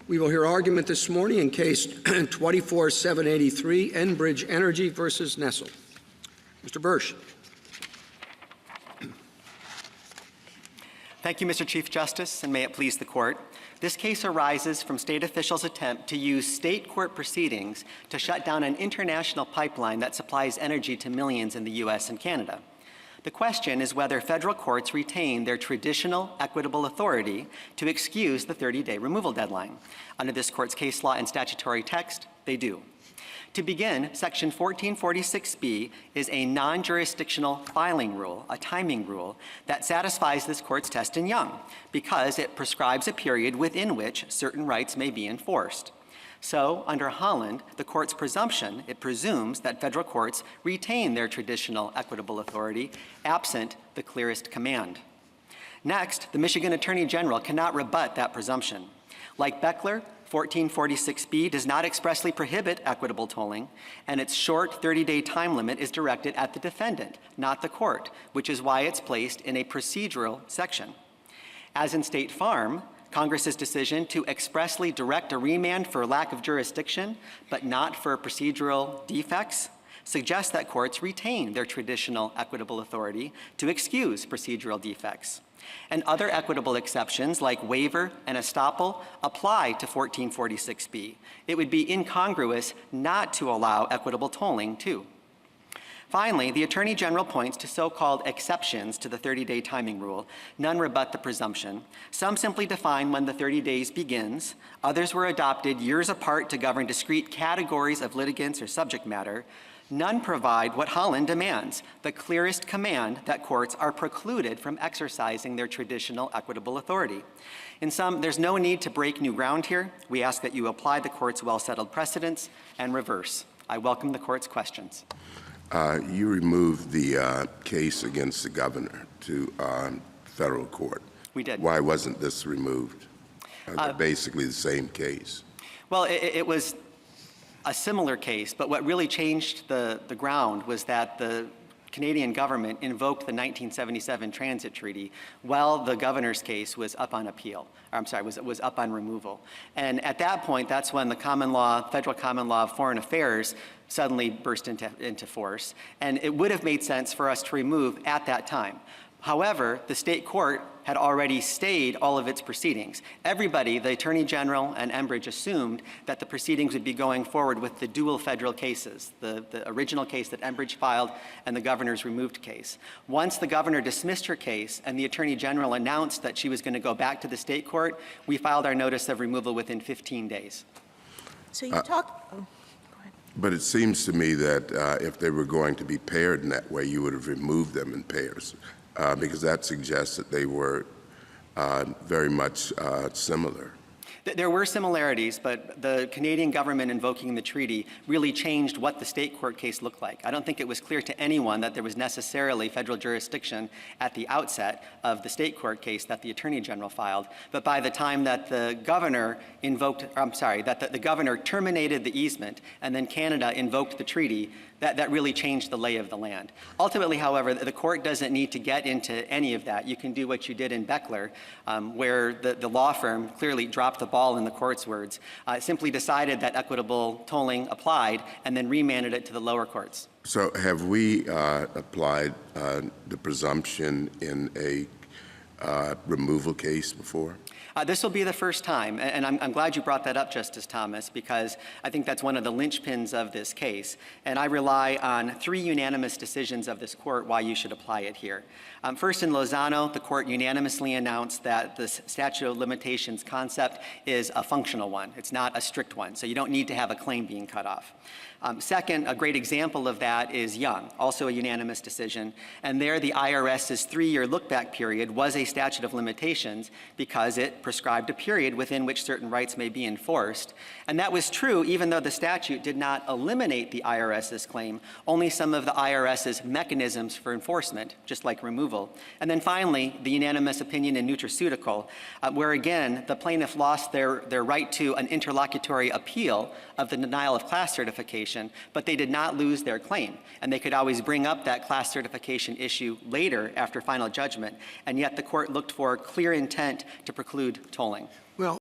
We will hear argument this morning in case 24-783, Enbridge Energy versus Nessel. Mr. Bursch. Thank you, Mr. Chief Justice, and may it please the Court. This case arises from state officials' attempt to use state court proceedings to shut down an international pipeline that supplies energy to millions in the U.S. and Canada. The question is whether federal courts retain their traditional equitable authority to excuse the 30-day removal deadline. Under this Court's case law and statutory text, they do. To begin, Section 1446B is a non-jurisdictional filing rule, a timing rule, that satisfies this Court's test in Young because it prescribes a period within which certain rights may be enforced. So, under Holland, the Court's presumption, it presumes that federal courts retain their traditional equitable authority absent the clearest command. Next, the Michigan Attorney General cannot rebut that presumption. Like Beckler, 1446B does not expressly prohibit equitable tolling, and its short 30-day time limit is directed at the defendant, not the court, which is why it's placed in a procedural section. As in State Farm, Congress's decision to expressly direct a remand for lack of jurisdiction, but not for procedural defects, suggests that courts retain their traditional equitable authority to excuse procedural defects. And other equitable exceptions, like waiver and estoppel, apply to 1446B. It would be incongruous not to allow equitable tolling, too. Finally, the Attorney General points to so-called exceptions to the 30-day timing rule. None rebut the presumption. Some simply define when the 30 days begins. Others were adopted years apart to govern discrete categories of litigants or subject matter. None provide what Holland demands, the clearest command that courts are precluded from exercising their traditional equitable authority. In sum, there's no need to break new ground here. We ask that you apply the Court's well-settled precedents and reverse. I welcome the Court's questions. You removed the case against the governor to federal court. We did. Why wasn't this removed? Basically the same case. Well, it was a similar case, but what really changed the ground was that the Canadian government invoked the 1977 Transit Treaty while the governor's case was up on appeal. Was up on removal. And at that point, that's when the federal common law of foreign affairs suddenly burst into force. And it would have made sense for us to remove at that time. However, the state court had already stayed all of its proceedings. Everybody, the Attorney General and Enbridge, assumed that the proceedings would be going forward with the dual federal cases, the original case that Enbridge filed and the governor's removed case. Once the governor dismissed her case and the Attorney General announced that she was going to go back to the state court, we filed our notice of removal within 15 days. So you talked. Oh, go ahead. But it seems to me that if they were going to be paired in that way, you would have removed them in pairs. Because that suggests that they were very much similar. There were similarities, but the Canadian government invoking the treaty really changed what the state court case looked like. I don't think it was clear to anyone that there was necessarily federal jurisdiction at the outset of the state court case that the Attorney General filed. But by the time that the governor the governor terminated the easement and then Canada invoked the treaty, that really changed the lay of the land. Ultimately, however, the court doesn't need to get into any of that. You can do what you did in Beckler, where the law firm clearly dropped the ball in the court's words, simply decided that equitable tolling applied and then remanded it to the lower courts. So have we applied the presumption in a removal case before? This will be the first time, and I'm glad you brought that up, Justice Thomas, because I think that's one of the linchpins of this case. And I rely on 3 unanimous decisions of this court why you should apply it here. First, in Lozano, the court unanimously announced that the statute of limitations concept is a functional one. It's not a strict one, so you don't need to have a claim being cut off. Second, a great example of that is Young, also a unanimous decision. And there, the IRS's 3-year look-back period was a statute of limitations because it prescribed a period within which certain rights may be enforced. And that was true even though the statute did not eliminate the IRS's claim, only some of the IRS's mechanisms for enforcement, just like removal. And then finally, the unanimous opinion in Nutraceutical, where again, the plaintiff lost their right to an interlocutory appeal of the denial of class certification, but they did not lose their claim. And they could always bring up that class certification issue later after final judgment, and yet the court looked for clear intent to preclude tolling. Well,